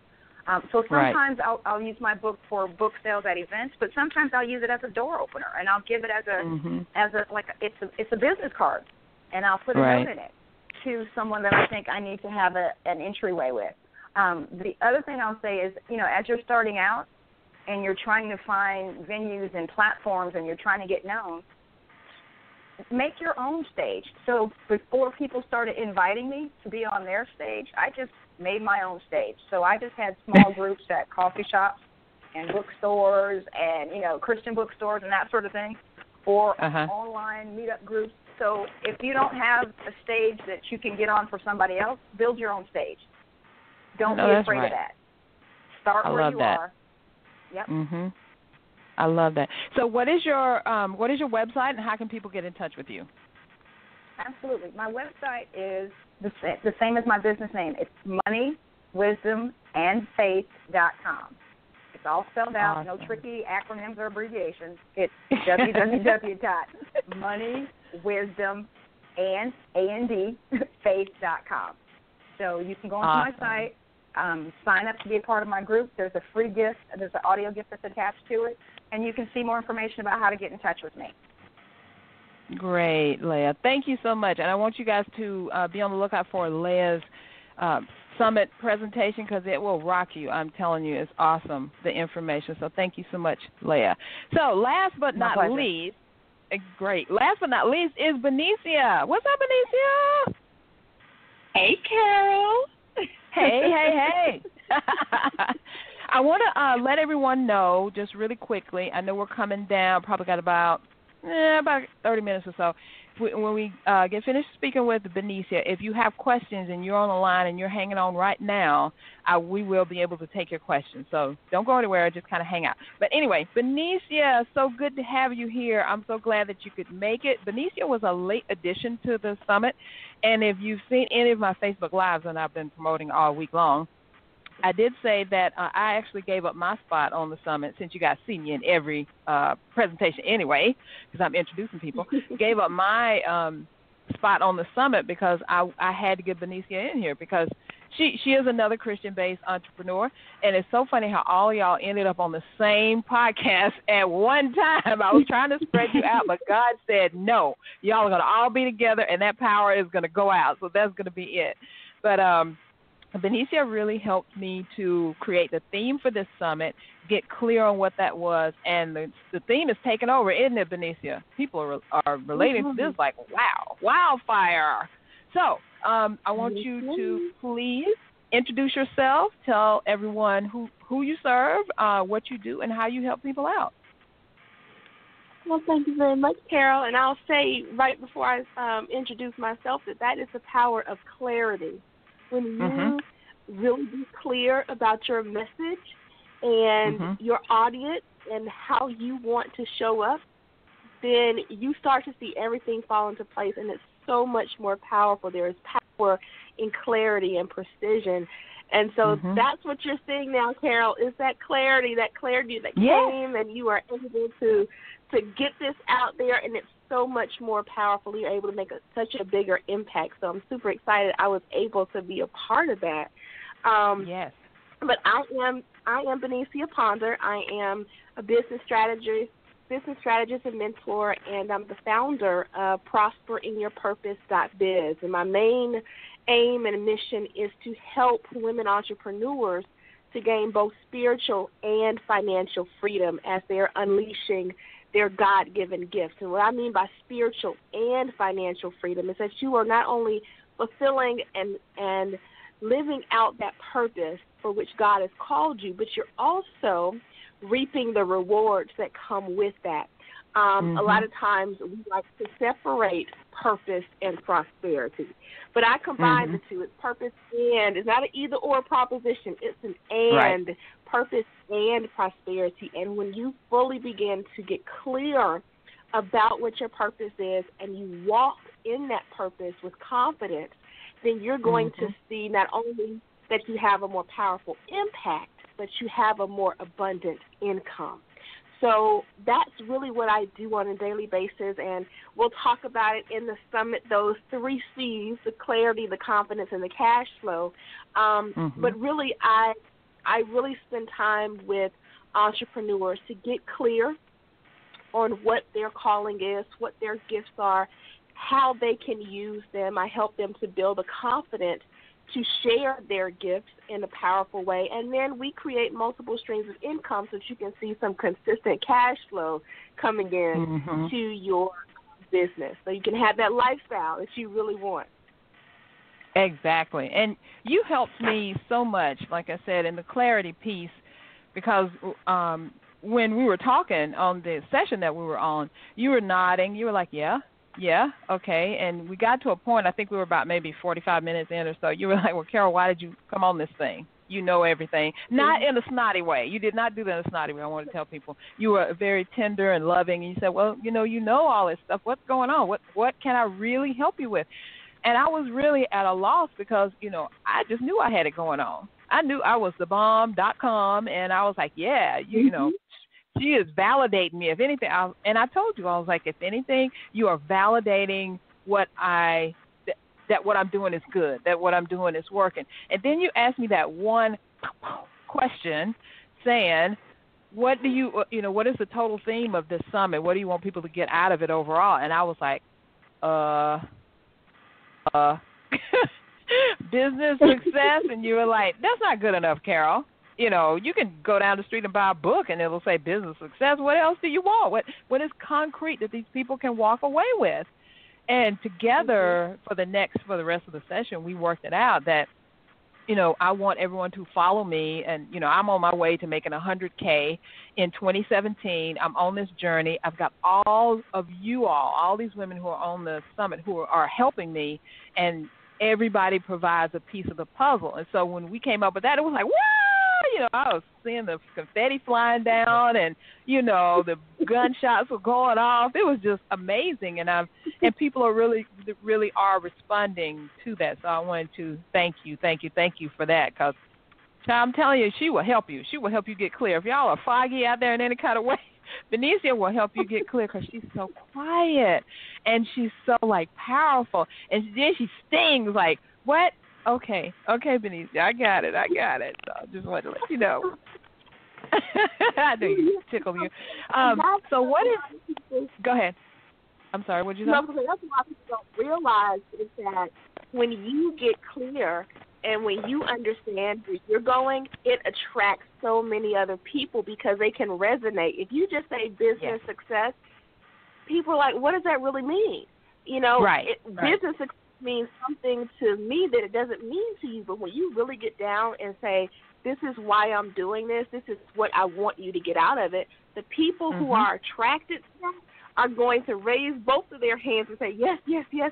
So sometimes I'll use my book for book sales at events, but sometimes I'll use it as a door opener, and I'll give it as it's a business card, and I'll put a note in it to someone that I think I need to have an entryway with. The other thing I'll say is, as you're starting out and you're trying to find venues and platforms and you're trying to get known, make your own stage. So before people started inviting me to be on their stage, I just made my own stage. So I just had small groups at coffee shops and bookstores and, Christian bookstores and that sort of thing, or online meetup groups. So if you don't have a stage that you can get on for somebody else, build your own stage. Don't be afraid of that. Start where you are. Yep. Mhm. I love that. So what is your website, and how can people get in touch with you? Absolutely. My website is the same as my business name. It's moneywisdomandfaith.com. It's all spelled out, no tricky acronyms or abbreviations. It's www.moneywisdomandfaith.com. So you can go onto my site, sign up to be a part of my group. There's a free gift. There's an audio gift that's attached to it, and you can see more information about how to get in touch with me. Great, Leah. Thank you so much. And I want you guys to be on the lookout for Leah's summit presentation, because it will rock you. I'm telling you, it's awesome, the information. So thank you so much, Leah. So last but not least, great. Last but not least is Benicia. What's up, Benicia? Hey, Carol. Hey. I want to let everyone know just really quickly. I know we're coming down, probably got about 30 minutes or so. When we get finished speaking with Benicia, if you have questions and you're on the line and you're hanging on right now, we will be able to take your questions. So don't go anywhere, just kind of hang out. But anyway, Benicia, so good to have you here. I'm so glad that you could make it. Benicia was a late addition to the summit, and if you've seen any of my Facebook Lives, and I've been promoting all week long, I did say that I actually gave up my spot on the summit, since you guys see me in every presentation anyway, because I'm introducing people. Gave up my spot on the summit because I had to get Benicia in here, because she is another Christian-based entrepreneur, and it's so funny how all of y'all ended up on the same podcast at one time. I was trying to spread you out, but God said, no, y'all are going to all be together, and that power is going to go out, so that's going to be it. But Benicia really helped me to create the theme for this summit, get clear on what that was, and the theme is taking over, isn't it, Benicia? People are relating to this like, wow, wildfire. So I want you to please introduce yourself, tell everyone who you serve, what you do, and how you help people out. Well, thank you very much, Carol. And I'll say right before I introduce myself that is the power of clarity. When you really be clear about your message and your audience and how you want to show up, then you start to see everything fall into place, and it's so much more powerful. There is power in clarity and precision. And so that's what you're seeing now, Carol, is that clarity that came, and you are able to get this out there, and it's so much more powerful. You're able to make such a bigger impact. So I'm super excited I was able to be a part of that. Yes. But I am Benicia Ponder. I am a business strategist and mentor, and I'm the founder of ProsperInYourPurpose.biz. And my main aim and mission is to help women entrepreneurs to gain both spiritual and financial freedom as they're unleashing their God-given gifts. And what I mean by spiritual and financial freedom is that you are not only fulfilling and living out that purpose for which God has called you, but you're also reaping the rewards that come with that. A lot of times we like to separate purpose and prosperity, but I combine the two. It's purpose and. It's not an either-or proposition. It's an and, right. Purpose and prosperity. And when you fully begin to get clear about what your purpose is and you walk in that purpose with confidence, then you're going to see not only that you have a more powerful impact, but you have a more abundant income. So that's really what I do on a daily basis, and we'll talk about it in the summit, those 3 C's, the clarity, the confidence, and the cash flow. But really, I really spend time with entrepreneurs to get clear on what their calling is, what their gifts are, how they can use them. I help them to build a confidence to share their gifts in a powerful way, and then we create multiple streams of income so that you can see some consistent cash flow coming in to your business, so you can have that lifestyle that you really want. Exactly. And you helped me so much, like I said, in the clarity piece, because when we were talking on the session that we were on, you were nodding. You were like, yeah, okay. And we got to a point, I think we were about maybe 45 minutes in or so. You were like, well, Carol, why did you come on this thing? You know everything. Not in a snotty way. You did not do that in a snotty way. I want to tell people. You were very tender and loving, and you said, well, you know all this stuff. What's going on? What can I really help you with? And I was really at a loss because, I just knew I had it going on. I knew I was thebomb.com, and I was like, yeah, you know, she is validating me. If anything, and I told you, I was like, if anything, you are validating that what I'm doing is good, that what I'm doing is working. And then you asked me that one question saying, what do what is the total theme of this summit? What do you want people to get out of it overall? And I was like, business success. And you were like, that's not good enough, Carol. You can go down the street and buy a book and it'll say business success. What else do you want? What is concrete that these people can walk away with? And together for the rest of the session, we worked it out that, I want everyone to follow me. And, I'm on my way to making $100K in 2017. I'm on this journey. I've got all of you all these women who are on the summit who are helping me, and everybody provides a piece of the puzzle. And so when we came up with that, it was like, whoa! I was seeing the confetti flying down, and the gunshots were going off. It was just amazing, and people are really are responding to that. So I wanted to thank you for that, because I'm telling you, she will help you. She will help you get clear. If y'all are foggy out there in any kind of way, Benicia will help you get clear, because she's so quiet and she's so powerful, and then she stings like, what? Okay, Benicia, I got it. So I just wanted to let you know. I know you tickle you. So what is? Go ahead. I'm sorry. What did you say? No, because that's what people don't realize is that when you get clear and when you understand where you're going, it attracts so many other people because they can resonate. If you just say business success, people are like, what does that really mean? Right. Business success means something to me that it doesn't mean to you, but when you really get down and say, this is why I'm doing this is what I want you to get out of it, the people who are attracted to that are going to raise both of their hands and say, yes,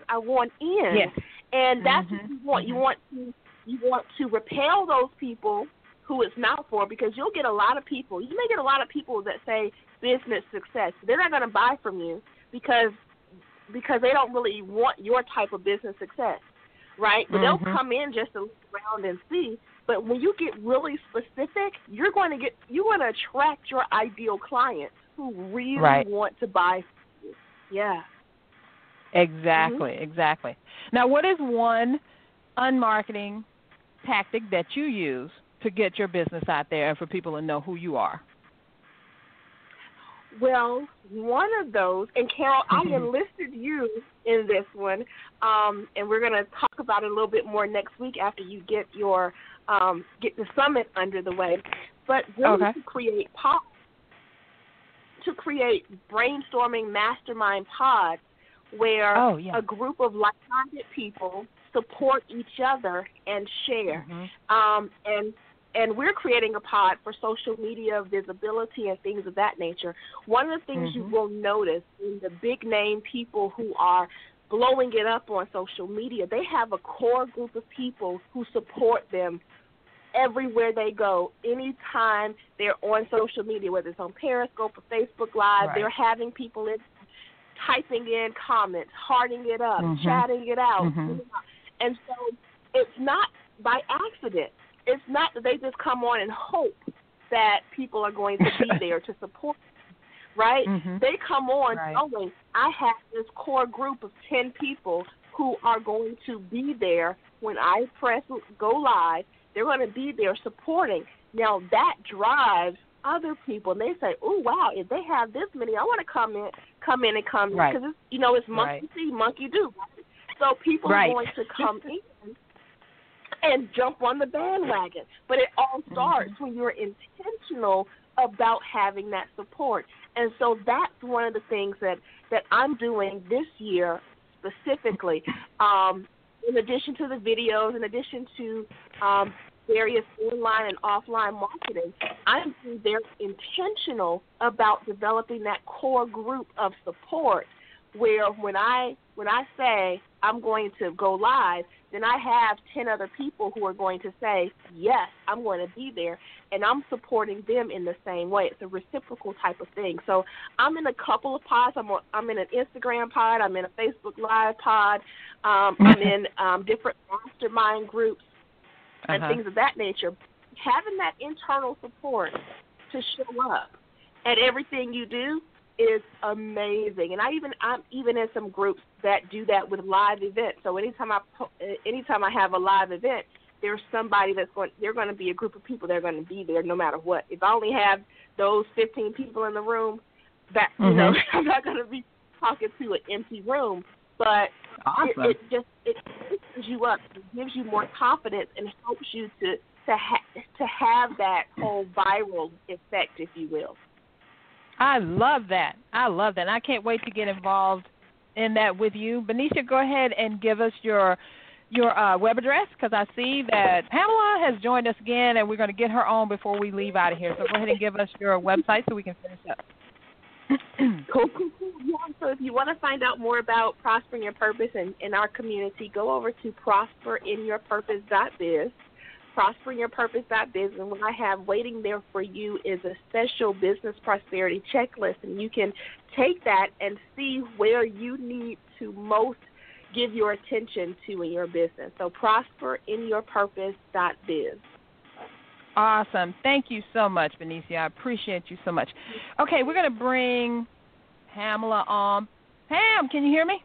I want in. Yes. And that's what you want. You want to repel those people who it's not for, because you'll get a lot of people. You may get a lot of people that say business success. They're not going to buy from you because they don't really want your type of business success, right? But they'll come in just to look around and see. But when you get really specific, you're going to attract your ideal clients who really want to buy from you. Yeah. Exactly. Now, what is one unmarketing tactic that you use to get your business out there and for people to know who you are? Well, one of those, and Carol, I enlisted you in this one, and we're going to talk about it a little bit more next week after you get your get the summit under the way. But really to create brainstorming mastermind pods where a group of like-minded people support each other and share. And we're creating a pod for social media visibility and things of that nature. One of the things you will notice in the big-name people who are blowing it up on social media, they have a core group of people who support them everywhere they go. Anytime they're on social media, whether it's on Periscope or Facebook Live, they're having people typing in comments, hearting it up, chatting it out. And so it's not by accident. It's not that they just come on and hope that people are going to be there to support them, right? They come on knowing I have this core group of 10 people who are going to be there when I press go live. They're going to be there supporting. Now, that drives other people, and they say, oh, wow, if they have this many, I want to come in. Because, it's monkey see, monkey do. Right? So people are going to come in and jump on the bandwagon. But it all starts when you're intentional about having that support. And so that's one of the things that I'm doing this year specifically, in addition to the videos, in addition to various online and offline marketing, I'm seeing they're intentional about developing that core group of support where when I say I'm going to go live, then I have 10 other people who are going to say, yes, I'm going to be there, and I'm supporting them in the same way. It's a reciprocal type of thing. So I'm in a couple of pods. I'm in an Instagram pod. I'm in a Facebook Live pod. I'm in different mastermind groups and things of that nature. Having that internal support to show up at everything you do is amazing. And I'm even in some groups that do that with live events. So anytime I have a live event, there's somebody they're going to be a group of people that are going to be there no matter what. If I only have those 15 people in the room, that I'm not going to be talking to an empty room. But awesome. it opens you up. It gives you more confidence and helps you to have that whole viral effect, if you will. I love that. And I can't wait to get involved in that with you. Benicia, go ahead and give us your web address, because I see that Pamela has joined us again, and we're going to get her on before we leave out of here. So go ahead and give us your website so we can finish up. Cool. Yeah, so if you want to find out more about Prospering Your Purpose in our community, go over to prosperinyourpurpose.biz. prosperinyourpurpose.biz, and what I have waiting there for you is a special business prosperity checklist, and you can take that and see where you need to most give your attention to in your business. So prosperinyourpurpose.biz. Awesome. Thank you so much, Benicia. I appreciate you so much. Okay, we're going to bring Pamela on. Pam, can you hear me?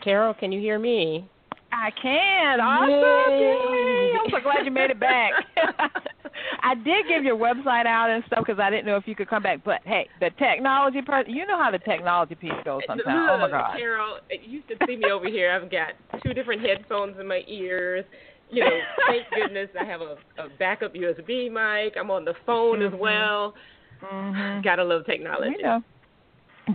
Carol, can you hear me? I can. Awesome. Yay. I'm so glad you made it back. I did give your website out and stuff because I didn't know if you could come back. But, hey, the technology part, you know how the technology piece goes sometimes. Oh, my God. Carol, you should see me over here. I've got 2 different headphones in my ears. You know, thank goodness I have a backup USB mic. I'm on the phone as well. Gotta love technology.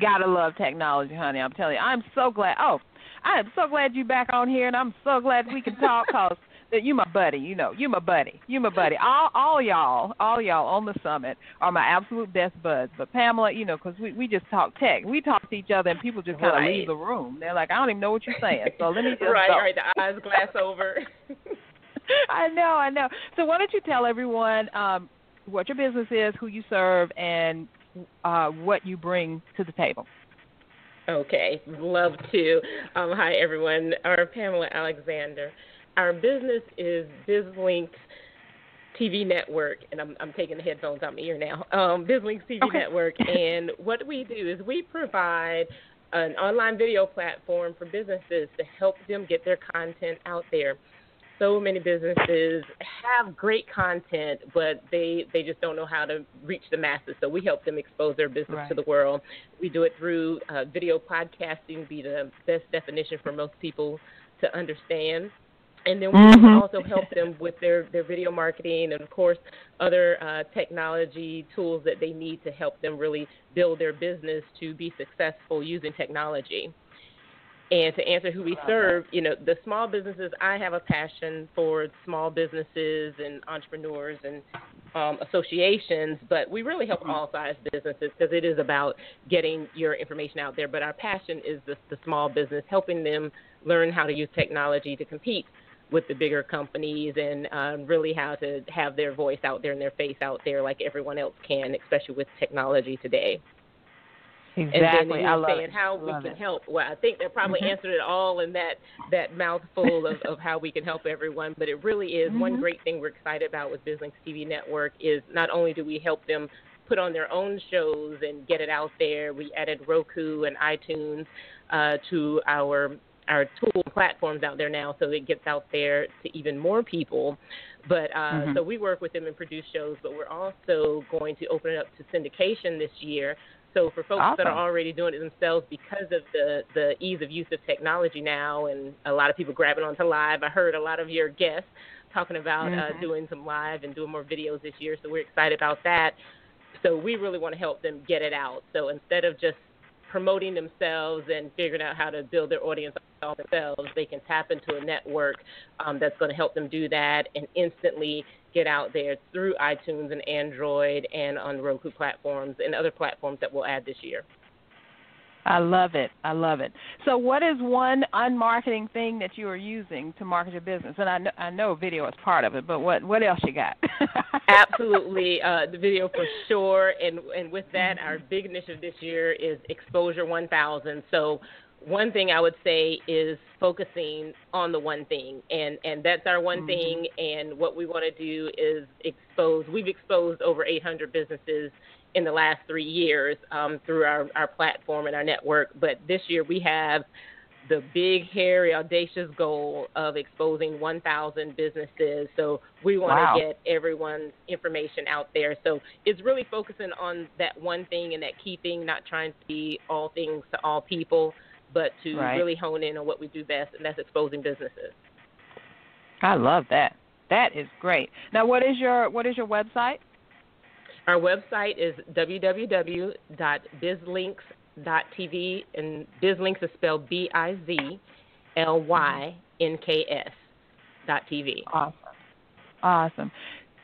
Gotta love technology, honey. I'm telling you. I'm so glad. Oh, I am so glad you're back on here, and I'm so glad we can talk because you my buddy. You know, you my buddy. You my buddy. All y'all on the summit are my absolute best buds. But Pamela, you know, because we just talk tech. We talk to each other, and people just kind of leave the room. They're like, I don't even know what you're saying. So let me just go. Right. The eyes glass over. I know. So why don't you tell everyone what your business is, who you serve, and what you bring to the table. Okay, love to. Hi, everyone. I'm Pamela Alexander. Our business is BizLink's TV network, and I'm taking the headphones out my ear now. BizLink's TV network, and what we do is we provide an online video platform for businesses to help them get their content out there. So many businesses have great content, but they just don't know how to reach the masses. So we help them expose their business to the world. We do it through video podcasting, be the best definition for most people to understand. And then we also help them with their video marketing and, of course, other technology tools that they need to help them really build their business to be successful using technology. And to answer who we serve, you know, the small businesses, I have a passion for small businesses and entrepreneurs and associations, but we really help all size businesses because it is about getting your information out there. But our passion is the small business, helping them learn how to use technology to compete with the bigger companies and really how to have their voice out there and their face out there like everyone else can, especially with technology today. Exactly. And then I love saying it. how we can help. Well, I think they probably answered it all in that mouthful of how we can help everyone. But it really is one great thing we're excited about with BizLink's TV network is not only do we help them put on their own shows and get it out there, we added Roku and iTunes to our tool platforms out there now so it gets out there to even more people. But so we work with them and produce shows, but we're also going to open it up to syndication this year. So for folks that are already doing it themselves because of the ease of use of technology now and a lot of people grabbing onto live, I heard a lot of your guests talking about doing some live and doing more videos this year. So we're excited about that. So we really want to help them get it out. So instead of just promoting themselves and figuring out how to build their audience all themselves, they can tap into a network that's going to help them do that and instantly get out there through iTunes and Android and on Roku platforms and other platforms that we'll add this year. I love it. I love it. So what is one unmarketing thing that you are using to market your business? And I know video is part of it, but what else you got? Absolutely. The video for sure. And with that, our big initiative this year is Exposure 1000. So one thing I would say is focusing on the one thing. And that's our one thing. And what we want to do is expose. We've exposed over 800 businesses in the last 3 years through our platform and our network. But this year we have the big, hairy, audacious goal of exposing 1,000 businesses. So we want to get everyone's information out there. So it's really focusing on that one thing and that key thing, not trying to be all things to all people, but to really hone in on what we do best, and that's exposing businesses. I love that. That is great. Now, what is your website? Our website is www.bizlinks.tv, and Bizlinks is spelled BIZLYNKS.TV. Awesome.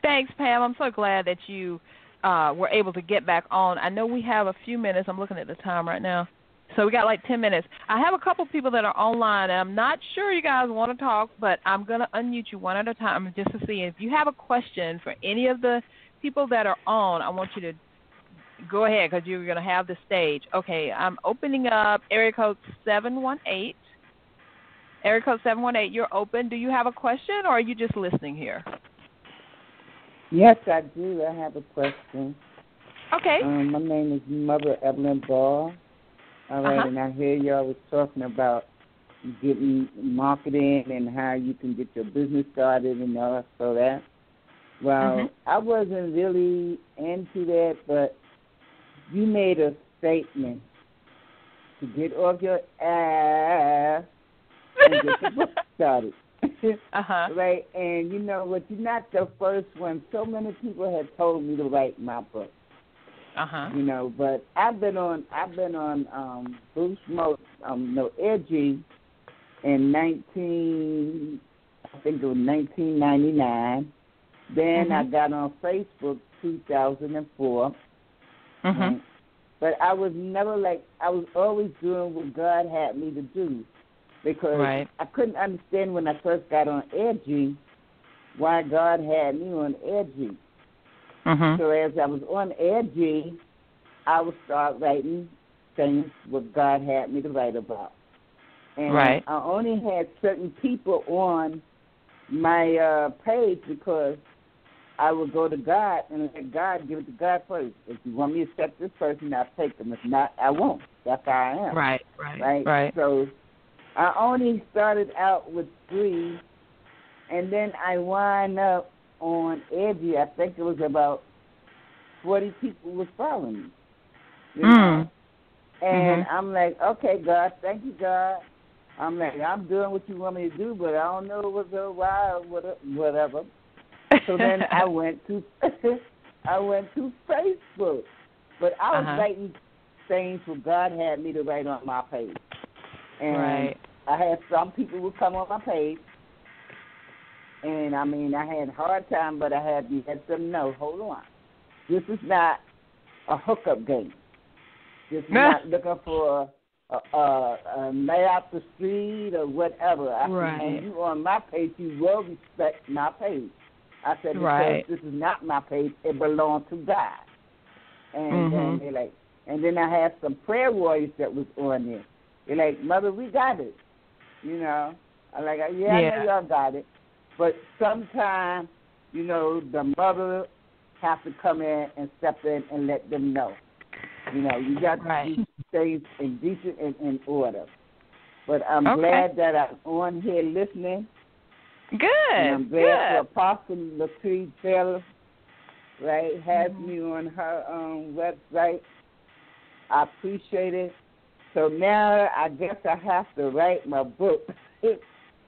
Thanks, Pam. I'm so glad that you were able to get back on. I know we have a few minutes. I'm looking at the time right now. So we got like 10 minutes. I have a couple people that are online, and I'm not sure you guys want to talk, but I'm going to unmute you one at a time just to see if you have a question for any of the people that are on. I want you to go ahead because you're going to have the stage. Okay, I'm opening up area code 718. Area code 718, you're open. Do you have a question, or are you just listening here? Yes, I do. I have a question. Okay. My name is Mother Evelyn Ball. All right, and I hear y'all was talking about getting marketing and how you can get your business started and all that. Well, I wasn't really into that, but you made a statement to get off your ass and get the book started. Right? And you know what? You're not the first one. So many people have told me to write my book. You know, but I've been on Bruce Smoke, Edgy in 1999. Then I got on Facebook 2004. Right? But I was never I was always doing what God had me to do, because I couldn't understand when I first got on Edgy why God had me on Edgy. So as I was on Edgy, I would start writing things what God had me to write about. And I only had certain people on my page because I would go to God and let God give it to God first. If you want me to accept this person, I'll take them. If not, I won't. That's how I am. Right. So I only started out with 3, and then I wound up on Edgy. I think it was about 40 people was following me. You know? And I'm like, okay, God, thank you, God. I'm like, I'm doing what you want me to do, but I don't know what's a while, whatever. So then I went to Facebook, but I was writing things what God had me to write on my page, and I had some people who come on my page, and I mean I had a hard time, but I had to let them know, hold on, this is not a hookup game. This is not looking for a night out the street or whatever. And you on my page, you will respect my page. I said, because this is not my page, it belongs to God. And then they're like, and then I had some prayer warriors that was on there. They're like, Mother, we got it. You know, I'm like, I know y'all got it. But sometimes, you know, the mother have to come in and step in and let them know. You know, you got to do things in decent and in order. But I'm glad that I'm on here listening. Good. And I'm glad for Apostle Latrice Taylor, has me on her website. I appreciate it. So now I guess I have to write my book.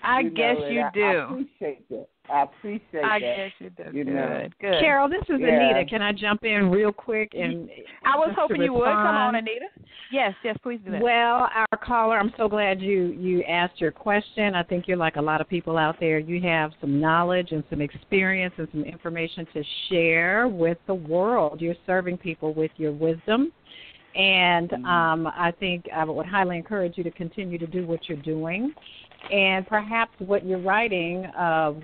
I guess you do. I appreciate that. I appreciate that. I guess you do. Good. Carol, this is Anita. Can I jump in real quick? And I was hoping you would. Come on, Anita. Yes, please do that. Well, our caller, I'm so glad you asked your question. I think you're like a lot of people out there. You have some knowledge and some experience and some information to share with the world. You're serving people with your wisdom. And I think I would highly encourage you to continue to do what you're doing. And perhaps what you're writing,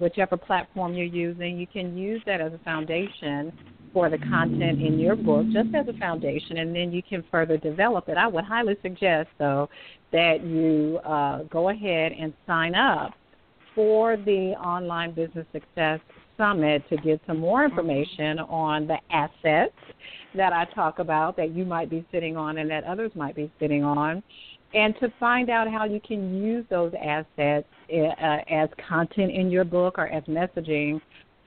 whichever platform you're using, you can use that as a foundation for the content in your book, just as a foundation, and then you can further develop it. I would highly suggest, though, that you go ahead and sign up for the Online Business Success Summit to get some more information on the assets that I talk about that you might be sitting on and that others might be sitting on, and to find out how you can use those assets as content in your book or as messaging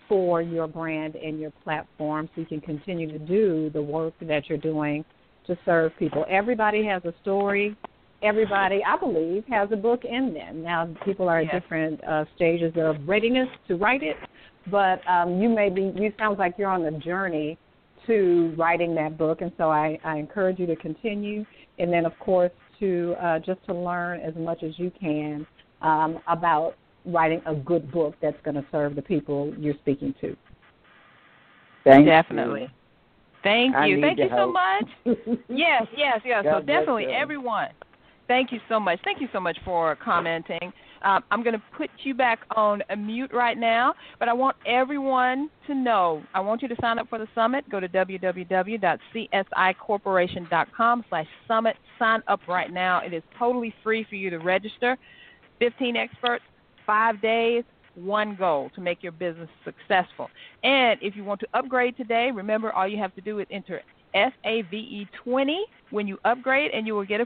for your brand and your platform so you can continue to do the work that you're doing to serve people. Everybody has a story. Everybody, I believe, has a book in them. Now, people are at different stages of readiness to write it, but you sounds like you're on the journey to writing that book, and so I encourage you to continue, and then, of course, to just to learn as much as you can about writing a good book that's going to serve the people you're speaking to. Definitely. Thank you. Thank you so help. much. Yes. So definitely, you. everyone. Thank you so much. Thank you so much for commenting. I'm going to put you back on mute right now, but I want everyone to know, I want you to sign up for the summit. Go to www.csicorporation.com/summit. Sign up right now. It is totally free for you to register. 15 experts, 5 days, one goal, to make your business successful. And if you want to upgrade today, remember all you have to do is enter SAVE20 when you upgrade, and you will get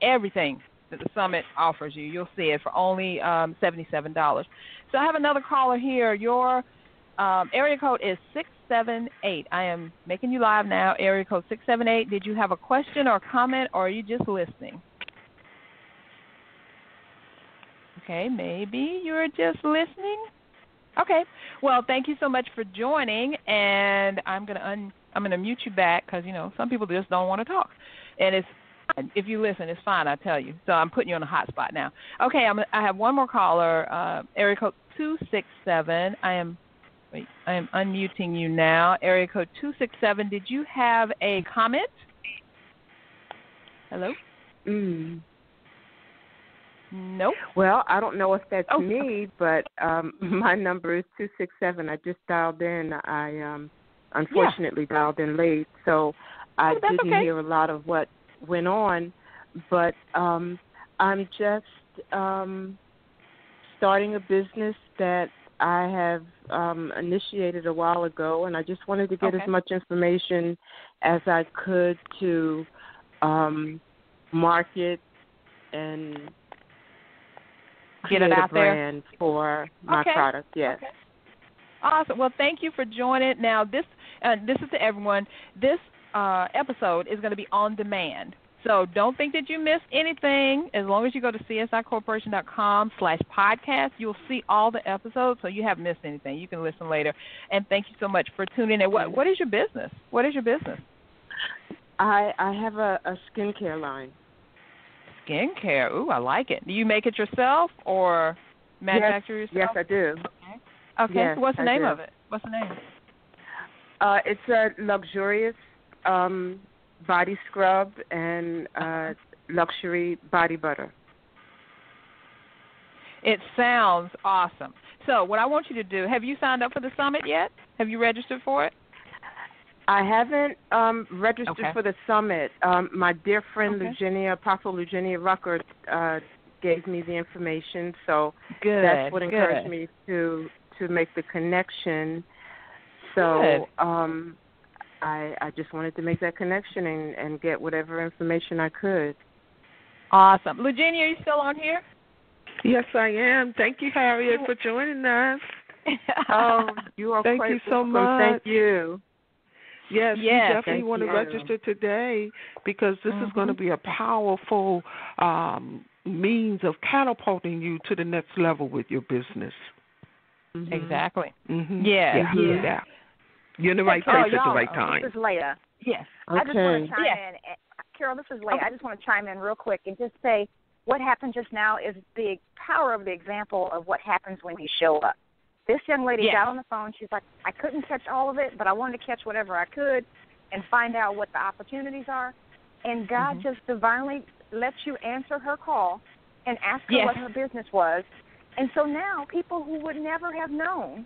everything that the summit offers you. You'll see it for only $77. So I have another caller here. Your area code is 678. I am making you live now. Area code 678. Did you have a question or comment, or are you just listening? Okay, maybe you're just listening. Okay. Well, thank you so much for joining, and I'm gonna mute you back because some people just don't want to talk, and it's fine. If you listen, it's fine. I tell you. So I'm putting you on a hot spot now. Okay. I have one more caller. Area code 267. I am unmuting you now. Area code 267. Did you have a comment? Hello. Nope. Well, I don't know if that's me, okay. But my number is 267. I just dialed in. I unfortunately dialed in late, so I didn't hear a lot of what went on. But I'm just starting a business that I have initiated a while ago, and I just wanted to get as much information as I could to market and get it out there. Brand for my product. Yes. Okay. Awesome. Well, thank you for joining. Now, this is to everyone. This episode is going to be on demand. So don't think that you missed anything. As long as you go to csicorporation.com/podcast, you'll see all the episodes, so you haven't missed anything. You can listen later. And thank you so much for tuning in. What is your business? What is your business? I have a skincare line. Skincare. Ooh, I like it. Do you make it yourself or manufacture yourself? Yes, I do. Okay. Yes, What's the name do. of it? What's the name? It's a luxurious body scrub and luxury body butter. It sounds awesome. So what I want you to do, have you signed up for the summit yet? Have you registered for it? I haven't registered for the summit. My dear friend Apostle Eugenia Rucker, gave me the information, so that's what encouraged me to make the connection. So I just wanted to make that connection and get whatever information I could. Awesome. Eugenia, are you still on here? Yes, I am. Thank you, Harriet, for joining us. Oh, you are Thank quite you so welcome. much. Thank you. Yes, you definitely want to you. register today because this is going to be a powerful means of catapulting you to the next level with your business. Exactly. Mm-hmm. Yeah. You're in the right place at the right time. This is Leah. Yes. I just want to chime in. Carol, this is Leah. I just want to chime in real quick and just say what happened just now is the power of the example of what happens when you show up. This young lady got on the phone. She's like, I couldn't catch all of it, but I wanted to catch whatever I could and find out what the opportunities are. And God just divinely lets you answer her call and ask her what her business was. And so now people who would never have known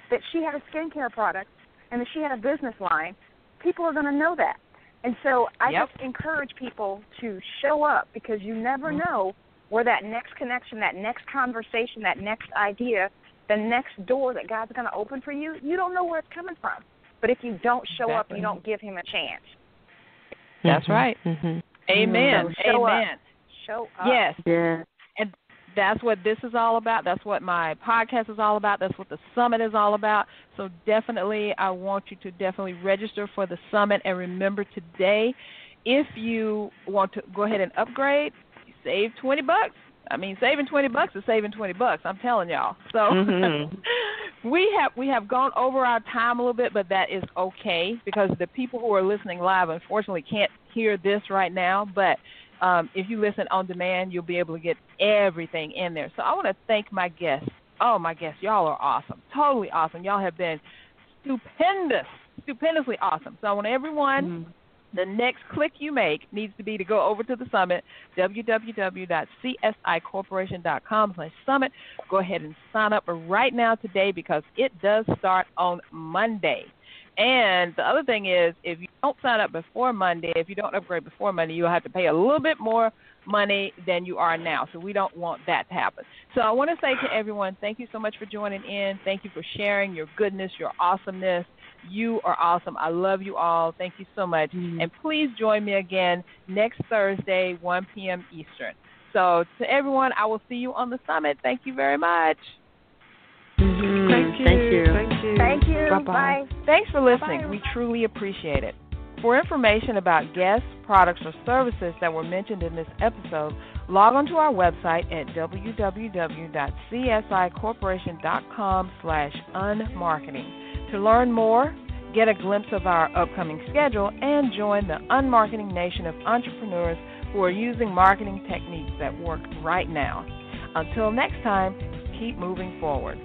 that she had a skincare product and that she had a business line, people are going to know that. And so I just encourage people to show up because you never know where that next connection, that next conversation, that next idea, the next door that God's going to open for you, you don't know where it's coming from. But if you don't show up, you don't give him a chance. That's right. Amen. So show Amen. Up. Show up. Yes. Yeah. And that's what this is all about. That's what my podcast is all about. That's what the summit is all about. So definitely, I want you to definitely register for the summit. And remember today, if you want to go ahead and upgrade, you save $20. I mean, saving $20 is saving $20. I'm telling y'all. So we have gone over our time a little bit, but that is okay because the people who are listening live unfortunately can't hear this right now. But if you listen on demand, you'll be able to get everything in there. So I want to thank my guests. Oh, my guests, y'all are awesome, totally awesome. Y'all have been stupendously awesome. So I want everyone. The next click you make needs to be to go over to the summit, www.csicorporation.com/summit. Go ahead and sign up right now today because it does start on Monday. And the other thing is, if you don't sign up before Monday, if you don't upgrade before Monday, you'll have to pay a little bit more money than you are now. So we don't want that to happen. So I want to say to everyone, thank you so much for joining in. Thank you for sharing your goodness, your awesomeness. You are awesome. I love you all. Thank you so much. And please join me again next Thursday, 1 p.m. Eastern. So to everyone, I will see you on the summit. Thank you very much. Thank you. Thank you. Bye-bye. Bye. Thanks for listening. Bye-bye. We truly appreciate it. For information about guests, products, or services that were mentioned in this episode, log on to our website at www.csicorporation.com/unmarketing. To learn more, get a glimpse of our upcoming schedule, and join the unmarketing nation of entrepreneurs who are using marketing techniques that work right now. Until next time, keep moving forward.